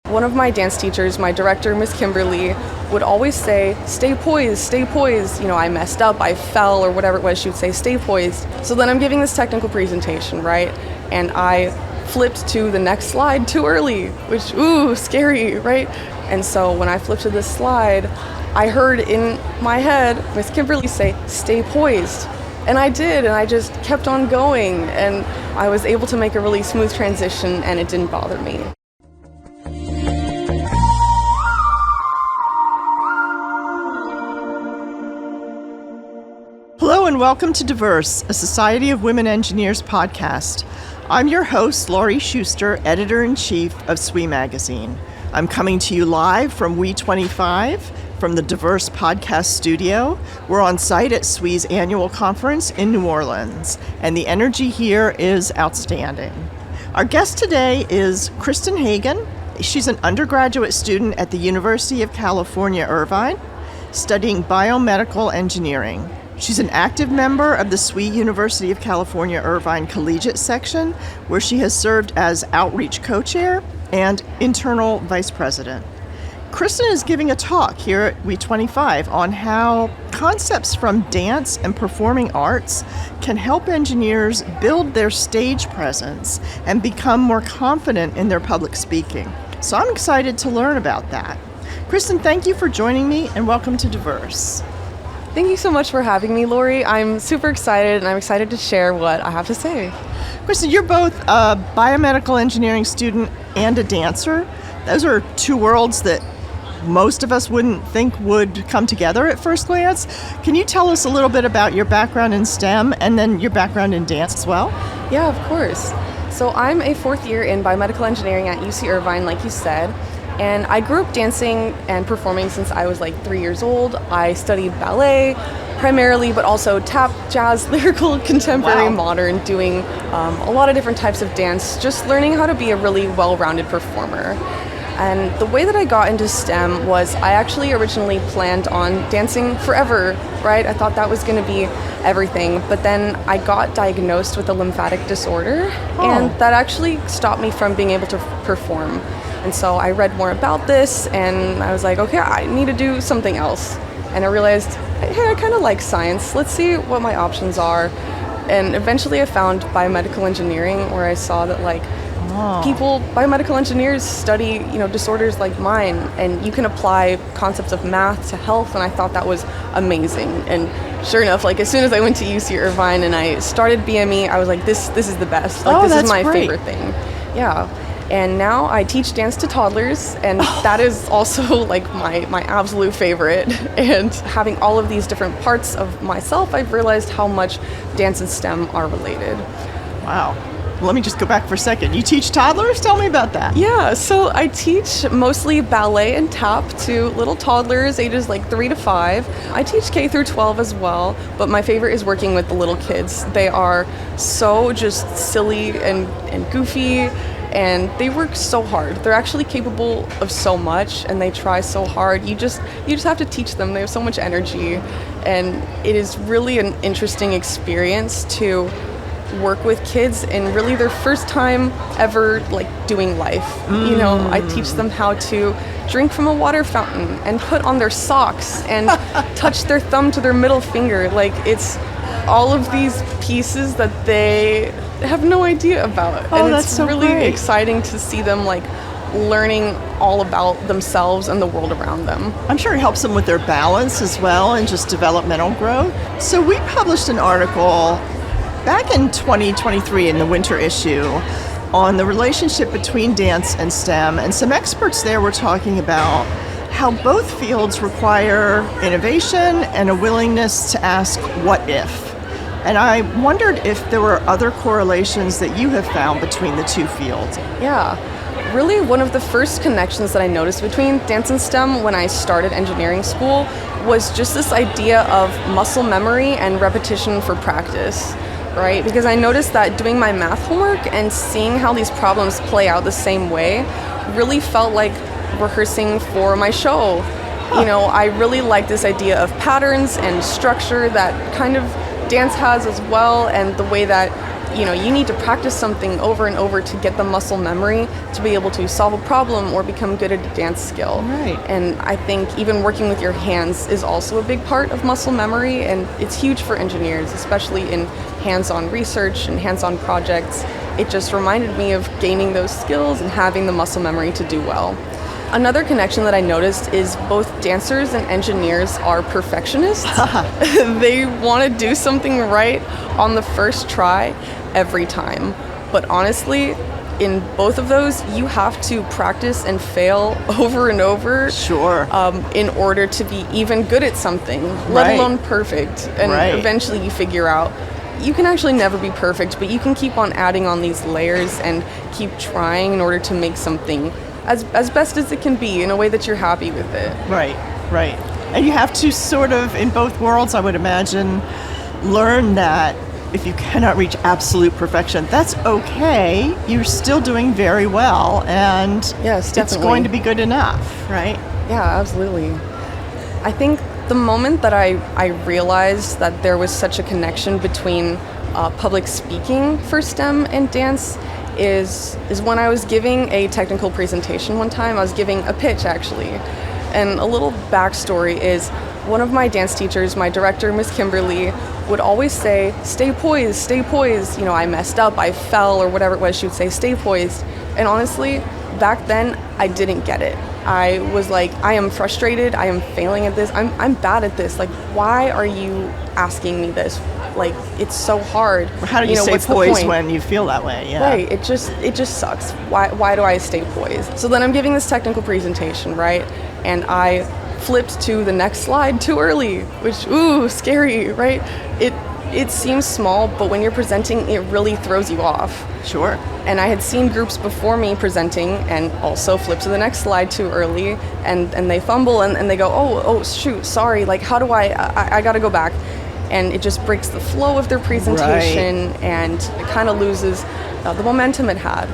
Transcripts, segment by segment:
One of my dance teachers, my director, Miss Kimberly, would always say, stay poised, stay poised. I messed up, I fell, or whatever it was, she would say, stay poised. So then I'm giving this technical presentation, right? And I flipped to the next slide too early, which, scary, right? And so when I flipped to this slide, I heard in my head Miss Kimberly say, stay poised. And I did, and I just kept on going, and I was able to make a really smooth transition, and it didn't bother me. Hello and welcome to Diverse, a Society of Women Engineers podcast. I'm your host, Laurie Shuster, Editor-in-Chief of SWE Magazine. I'm coming to you live from WE25 from the Diverse Podcast Studio. We're on site at SWE's annual conference in New Orleans, and the energy here is outstanding. Our guest today is Kristin Hagen. She's an undergraduate student at the University of California, Irvine, studying biomedical engineering. She's an active member of the SWE University of California Irvine Collegiate Section, where she has served as outreach co-chair and internal vice president. Kristin is giving a talk here at WE25 on how concepts from dance and performing arts can help engineers build their stage presence and become more confident in their public speaking. So I'm excited to learn about that. Kristin, thank you for joining me and welcome to Diverse. Thank you so much for having me, Laurie. I'm super excited, and I'm excited to share what I have to say. Kristin, you're both a biomedical engineering student and a dancer. Those are two worlds that most of us wouldn't think would come together at first glance. Can you tell us a little bit about your background in STEM and then your background in dance as well? Yeah, of course. So I'm a fourth year in biomedical engineering at UC Irvine, like you said. And I grew up dancing and performing since I was like 3 years old. I studied ballet primarily, but also tap, jazz, lyrical, contemporary, modern, doing a lot of different types of dance, just learning how to be a really well-rounded performer. And the way that I got into STEM was I actually originally planned on dancing forever, right? I thought that was going to be everything. But then I got diagnosed with a lymphatic disorder, and that actually stopped me from being able to perform. And so I read more about this, and I was like, okay, I need to do something else. And I realized, hey, I kind of like science. Let's see what my options are. And eventually I found biomedical engineering, where I saw that biomedical engineers study, disorders like mine, and you can apply concepts of math to health, and I thought that was amazing. And sure enough, as soon as I went to UC Irvine and I started BME, I was like, this is the best. This is my favorite thing. Yeah. And now I teach dance to toddlers, and that is also my absolute favorite. And having all of these different parts of myself, I've realized how much dance and STEM are related. Wow. Let me just go back for a second. You teach toddlers? Tell me about that. Yeah, so I teach mostly ballet and tap to little toddlers, ages 3 to 5. I teach K through 12 as well, but my favorite is working with the little kids. They are so just silly and goofy, and they work so hard. They're actually capable of so much, and they try so hard. You just have to teach them. They have so much energy, and it is really an interesting experience to work with kids in really their first time ever doing life. I teach them how to drink from a water fountain and put on their socks and touch their thumb to their middle finger. It's all of these pieces that they have no idea about. And it's so really great. Exciting to see them learning all about themselves and the world around them. I'm sure it helps them with their balance as well and just developmental growth. So we published an article back in 2023 in the winter issue on the relationship between dance and STEM, and some experts there were talking about how both fields require innovation and a willingness to ask what if. And I wondered if there were other correlations that you have found between the two fields. Yeah. Really, one of the first connections that I noticed between dance and STEM when I started engineering school was just this idea of muscle memory and repetition for practice. Right? Because I noticed that doing my math homework and seeing how these problems play out the same way really felt like rehearsing for my show. I really like this idea of patterns and structure that kind of dance has as well, and the way that you need to practice something over and over to get the muscle memory to be able to solve a problem or become good at a dance skill. Right. And I think even working with your hands is also a big part of muscle memory, and it's huge for engineers, especially in hands-on research and hands-on projects. It just reminded me of gaining those skills and having the muscle memory to do well. Another connection that I noticed is both dancers and engineers are perfectionists. They want to do something right on the first try every time. But honestly, in both of those, you have to practice and fail over and over. Sure. In order to be even good at something, let alone perfect. And eventually you figure out you can actually never be perfect, but you can keep on adding on these layers and keep trying in order to make something as best as it can be in a way that you're happy with it. Right. And you have to sort of, in both worlds, I would imagine, learn that if you cannot reach absolute perfection, that's okay. You're still doing very well, and yes, definitely. It's going to be good enough, right? Yeah, absolutely. I think the moment that I realized that there was such a connection between public speaking for STEM and dance is when I was giving a technical presentation one time. I was giving a pitch, actually. And a little backstory is one of my dance teachers, my director, Miss Kimberly, would always say, stay poised, stay poised. I messed up, I fell, or whatever it was, she would say, stay poised. And honestly, back then, I didn't get it. I was like, I am frustrated, I am failing at this, I'm bad at this. Like, why are you asking me this? Like, it's so hard. How do you stay poised when you feel that way? Yeah. Right, it just sucks. Why do I stay poised? So then I'm giving this technical presentation, right? And I flipped to the next slide too early, which, scary, right? It seems small, but when you're presenting, it really throws you off. Sure. And I had seen groups before me presenting and also flip to the next slide too early, and they fumble and they go, oh shoot, sorry, like how do I gotta go back. And it just breaks the flow of their presentation, and it kind of loses the momentum it had.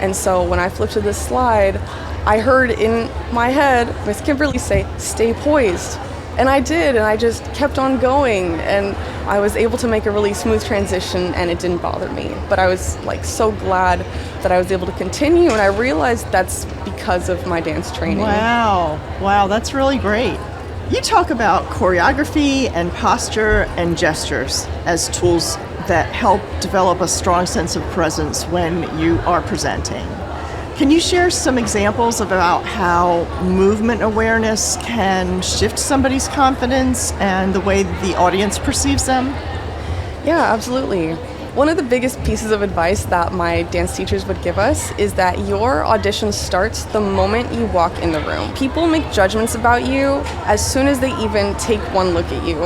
And so when I flipped to this slide, I heard in my head Miss Kimberly say, stay poised. And I did, and I just kept on going, and I was able to make a really smooth transition, and it didn't bother me. But I was like so glad that I was able to continue, and I realized that's because of my dance training. Wow, that's really great. You talk about choreography and posture and gestures as tools that help develop a strong sense of presence when you are presenting. Can you share some examples about how movement awareness can shift somebody's confidence and the way the audience perceives them? Yeah, absolutely. One of the biggest pieces of advice that my dance teachers would give us is that your audition starts the moment you walk in the room. People make judgments about you as soon as they even take one look at you,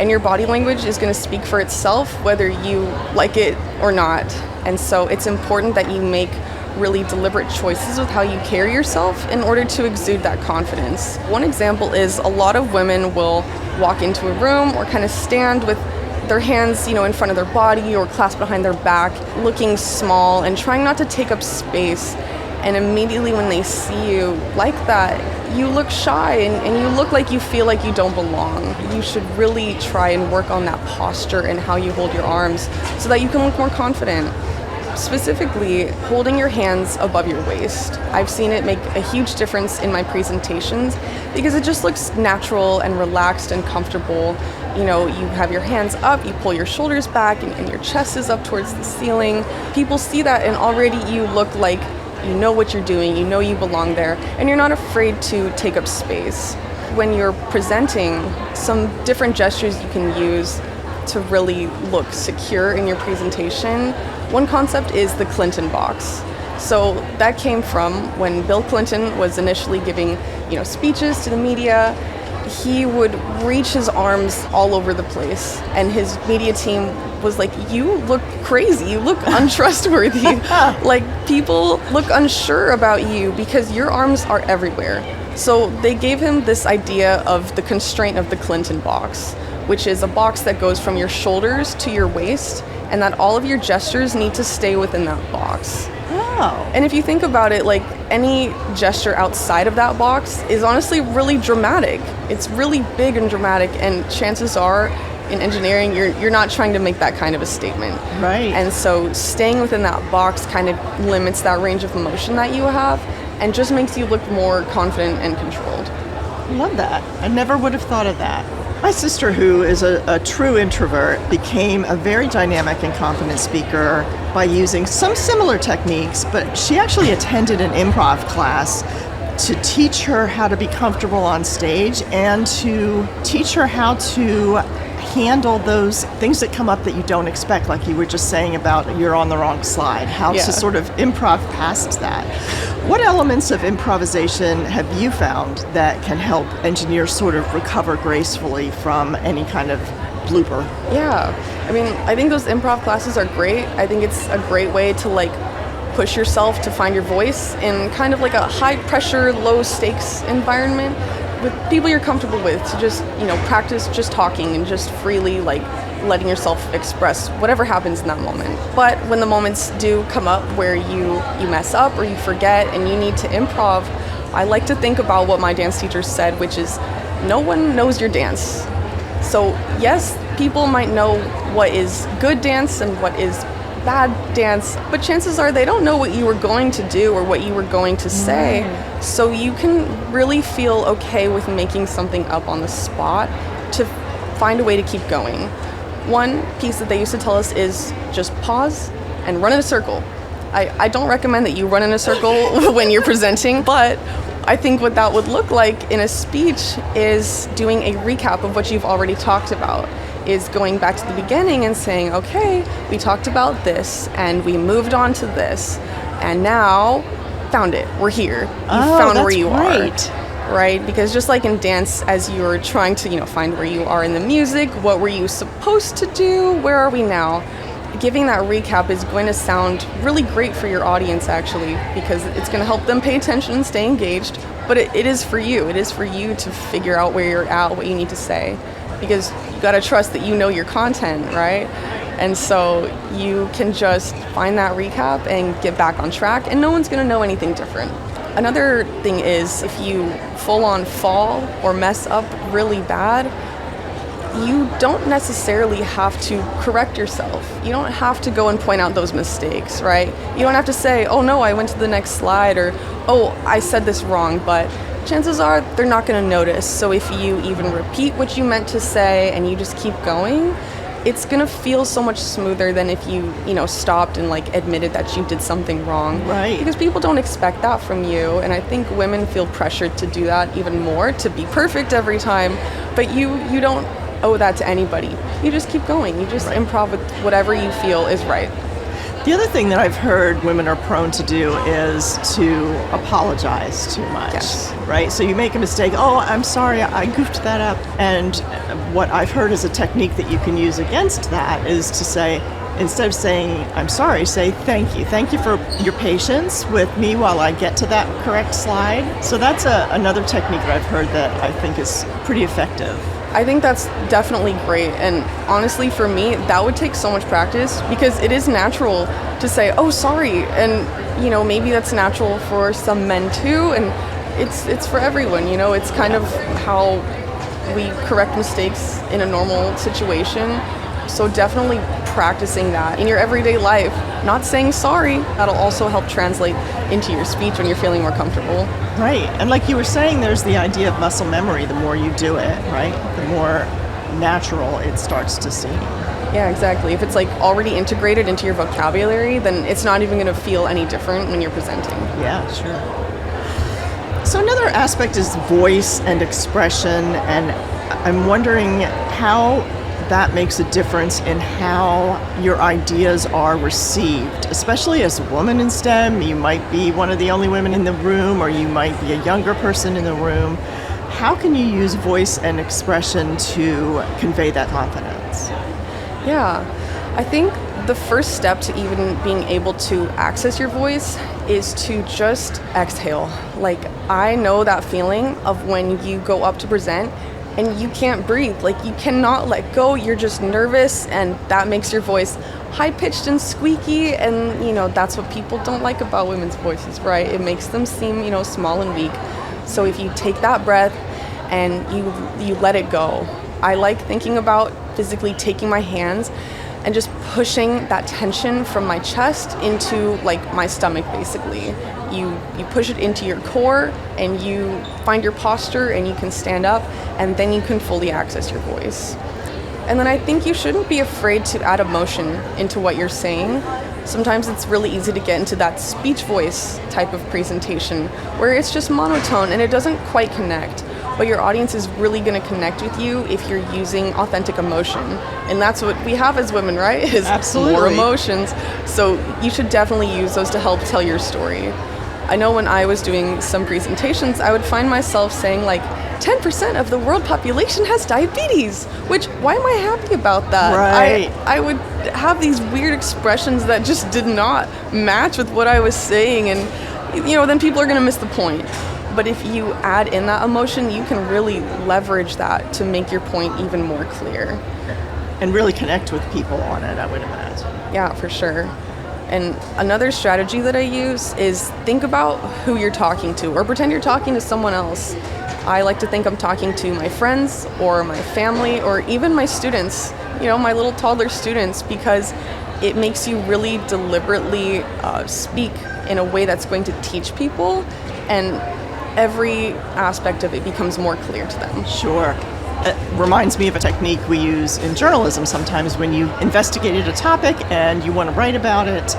and your body language is going to speak for itself whether you like it or not. And so it's important that you make really deliberate choices with how you carry yourself in order to exude that confidence. One example is a lot of women will walk into a room or kind of stand with their hands, in front of their body or clasped behind their back, looking small and trying not to take up space. And immediately when they see you like that, you look shy and you look like you feel like you don't belong. You should really try and work on that posture and how you hold your arms so that you can look more confident. Specifically, holding your hands above your waist. I've seen it make a huge difference in my presentations because it just looks natural and relaxed and comfortable. You have your hands up, you pull your shoulders back, and your chest is up towards the ceiling. People see that, and already you look like you know what you're doing, you know you belong there, and you're not afraid to take up space. When you're presenting, some different gestures you can use to really look secure in your presentation. One concept is the Clinton box. So that came from when Bill Clinton was initially giving, speeches to the media. He would reach his arms all over the place, and his media team was like, you look crazy, you look untrustworthy. Like, people look unsure about you because your arms are everywhere. So they gave him this idea of the constraint of the Clinton box, which is a box that goes from your shoulders to your waist, and that all of your gestures need to stay within that box. Oh. And if you think about it, like, any gesture outside of that box is honestly really dramatic. It's really big and dramatic, and chances are in engineering, you're not trying to make that kind of a statement. Right. And so staying within that box kind of limits that range of emotion that you have and just makes you look more confident and controlled. I love that. I never would have thought of that. My sister, who is a true introvert, became a very dynamic and confident speaker by using some similar techniques, but she actually attended an improv class to teach her how to be comfortable on stage and to teach her how to handle those things that come up that you don't expect, like you were just saying about you're on the wrong slide, how to sort of improv past that. What elements of improvisation have you found that can help engineers sort of recover gracefully from any kind of blooper? Yeah, I mean, I think those improv classes are great. I think it's a great way to like push yourself to find your voice in kind of like a high pressure, low stakes environment with people you're comfortable with, to just, practice just talking and just freely like letting yourself express whatever happens in that moment. But when the moments do come up where you mess up or you forget and you need to improv, I like to think about what my dance teacher said, which is no one knows your dance. So yes, people might know what is good dance and what is bad dance, but chances are they don't know what you were going to do or what you were going to say. So you can really feel okay with making something up on the spot to find a way to keep going. One piece that they used to tell us is just pause and run in a circle. I don't recommend that you run in a circle when you're presenting, but I think what that would look like in a speech is doing a recap of what you've already talked about, is going back to the beginning and saying, okay, we talked about this and we moved on to this and now found it. We're here. You found where you are. Right? Because just like in dance, as you're trying to, find where you are in the music, what were you supposed to do? Where are we now? Giving that recap is going to sound really great for your audience, actually, because it's going to help them pay attention and stay engaged. But it is for you. It is for you to figure out where you're at, what you need to say, because you got to trust that you know your content, right? And so you can just find that recap and get back on track, and no one's going to know anything different. Another thing is, if you full-on fall or mess up really bad, you don't necessarily have to correct yourself. You don't have to go and point out those mistakes, right? You don't have to say, oh no, I went to the next slide, or oh, I said this wrong, but chances are they're not going to notice. So if you even repeat what you meant to say and you just keep going, it's going to feel so much smoother than if you stopped and like admitted that you did something wrong. Right. Because people don't expect that from you, and I think women feel pressured to do that even more, to be perfect every time, but you don't owe that to anybody. You just keep going. You just improv with whatever you feel is right. The other thing that I've heard women are prone to do is to apologize too much, right? So you make a mistake, oh, I'm sorry, I goofed that up. And what I've heard is a technique that you can use against that is to say, instead of saying, I'm sorry, say thank you. Thank you for your patience with me while I get to that correct slide. So that's another technique that I've heard that I think is pretty effective. I think that's definitely great, and honestly for me that would take so much practice, because it is natural to say, oh sorry, and maybe that's natural for some men too, and it's for everyone. It's kind of how we correct mistakes in a normal situation. So definitely practicing that in your everyday life, not saying sorry, that'll also help translate into your speech when you're feeling more comfortable. Right, and like you were saying, there's the idea of muscle memory. The more you do it, right, the more natural it starts to seem. Yeah, exactly. If it's like already integrated into your vocabulary, then it's not even going to feel any different when you're presenting. Yeah, sure. So another aspect is voice and expression, and I'm wondering how that makes a difference in how your ideas are received, especially as a woman in STEM. You might be one of the only women in the room, or you might be a younger person in the room. How can you use voice and expression to convey that confidence? Yeah, I think the first step to even being able to access your voice is to just exhale. Like, I know that feeling of when you go up to present and you can't breathe, like you cannot let go, you're just nervous, and that makes your voice high-pitched and squeaky, and that's what people don't like about women's voices, right? It makes them seem, small and weak. So if you take that breath and you let it go, I like thinking about physically taking my hands and just pushing that tension from my chest into like my stomach, basically. You push it into your core and you find your posture and you can stand up, and then you can fully access your voice. And then I think you shouldn't be afraid to add emotion into what you're saying. Sometimes it's really easy to get into that speech voice type of presentation where it's just monotone and it doesn't quite connect. But your audience is really going to connect with you if you're using authentic emotion. And that's what we have as women, right? Is Absolutely. More emotions. So you should definitely use those to help tell your story. I know when I was doing some presentations, I would find myself saying like, 10% of the world population has diabetes, which, why am I happy about that? Right. I would have these weird expressions that just did not match with what I was saying, and then people are going to miss the point. But if you add in that emotion, you can really leverage that to make your point even more clear. And really connect with people on it, I would imagine. Yeah, for sure. And another strategy that I use is think about who you're talking to, or pretend you're talking to someone else. I like to think I'm talking to my friends or my family or even my students, my little toddler students, because it makes you really deliberately speak in a way that's going to teach people, and every aspect of it becomes more clear to them. Sure. It reminds me of a technique we use in journalism sometimes when you investigated a topic and you want to write about it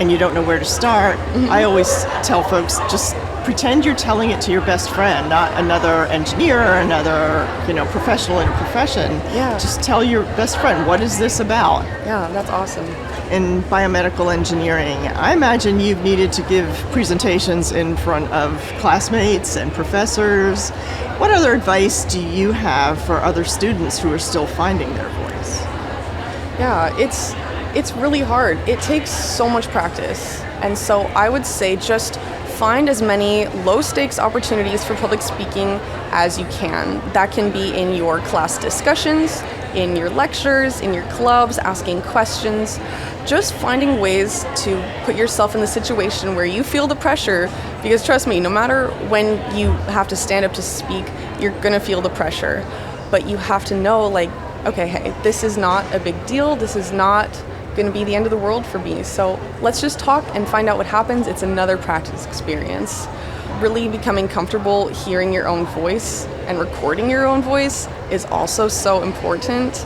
and you don't know where to start. Mm-hmm. I always tell folks, just pretend you're telling it to your best friend, not another engineer or another, professional in a profession. Yeah. Just tell your best friend, what is this about? Yeah, that's awesome. In biomedical engineering, I imagine you've needed to give presentations in front of classmates and professors. What other advice do you have for other students who are still finding their voice? Yeah, it's really hard. It takes so much practice. And so I would say just find as many low-stakes opportunities for public speaking as you can. That can be in your class discussions, in your lectures, in your clubs, asking questions, just finding ways to put yourself in the situation where you feel the pressure, because trust me, no matter when you have to stand up to speak, you're gonna feel the pressure. But you have to know, like, okay, hey, this is not a big deal, this is not going to be the end of the world for me. So let's just talk and find out what happens. It's another practice experience. Really becoming comfortable hearing your own voice and recording your own voice is also so important.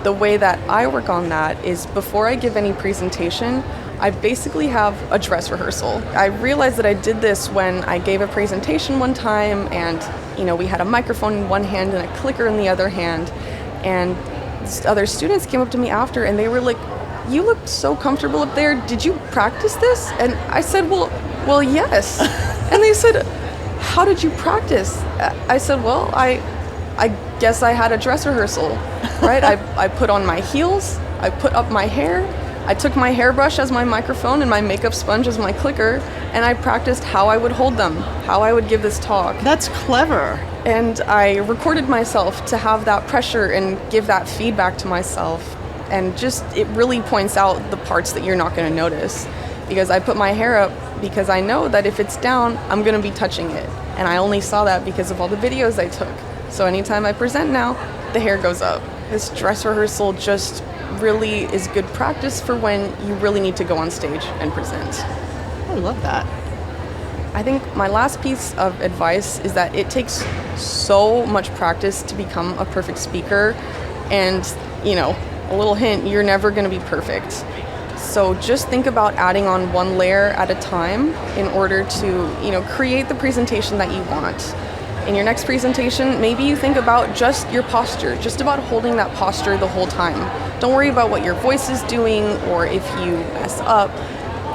The way that I work on that is before I give any presentation, I basically have a dress rehearsal. I realized that I did this when I gave a presentation one time and, we had a microphone in one hand and a clicker in the other hand. And other students came up to me after and they were like, "You looked so comfortable up there. Did you practice this?" And I said, well, yes. And they said, "How did you practice?" I said, "Well, I guess I had a dress rehearsal, right? I put on my heels, I put up my hair, I took my hairbrush as my microphone and my makeup sponge as my clicker, and I practiced how I would hold them, how I would give this talk." That's clever. And I recorded myself to have that pressure and give that feedback to myself. And just, it really points out the parts that you're not going to notice. Because I put my hair up because I know that if it's down, I'm going to be touching it. And I only saw that because of all the videos I took. So anytime I present now, the hair goes up. This dress rehearsal just really is good practice for when you really need to go on stage and present. I love that. I think my last piece of advice is that it takes so much practice to become a perfect speaker. And, a little hint, you're never going to be perfect. So just think about adding on one layer at a time in order to, create the presentation that you want. In your next presentation, maybe you think about just your posture, just about holding that posture the whole time. Don't worry about what your voice is doing or if you mess up.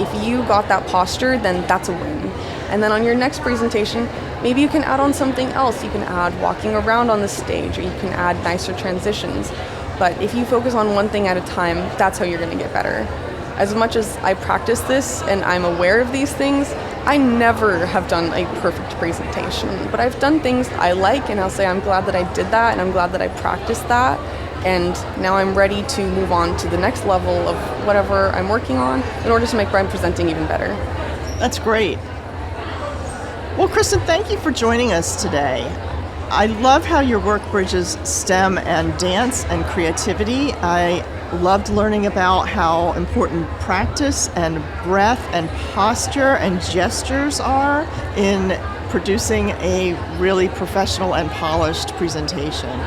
If you got that posture, then that's a win. And then on your next presentation, maybe you can add on something else. You can add walking around on the stage, or you can add nicer transitions. But if you focus on one thing at a time, that's how you're going to get better. As much as I practice this and I'm aware of these things, I never have done a perfect presentation. But I've done things I like, and I'll say I'm glad that I did that, and I'm glad that I practiced that. And now I'm ready to move on to the next level of whatever I'm working on in order to make my presenting even better. That's great. Well, Kristin, thank you for joining us today. I love how your work bridges STEM and dance and creativity. I loved learning about how important practice and breath and posture and gestures are in producing a really professional and polished presentation.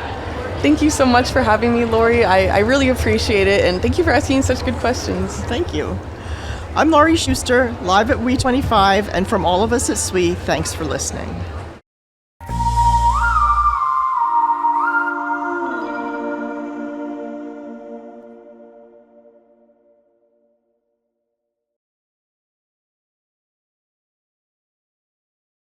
Thank you so much for having me, Laurie. I really appreciate it, and thank you for asking such good questions. Thank you. I'm Laurie Shuster, live at WE25, and from all of us at SWE, thanks for listening.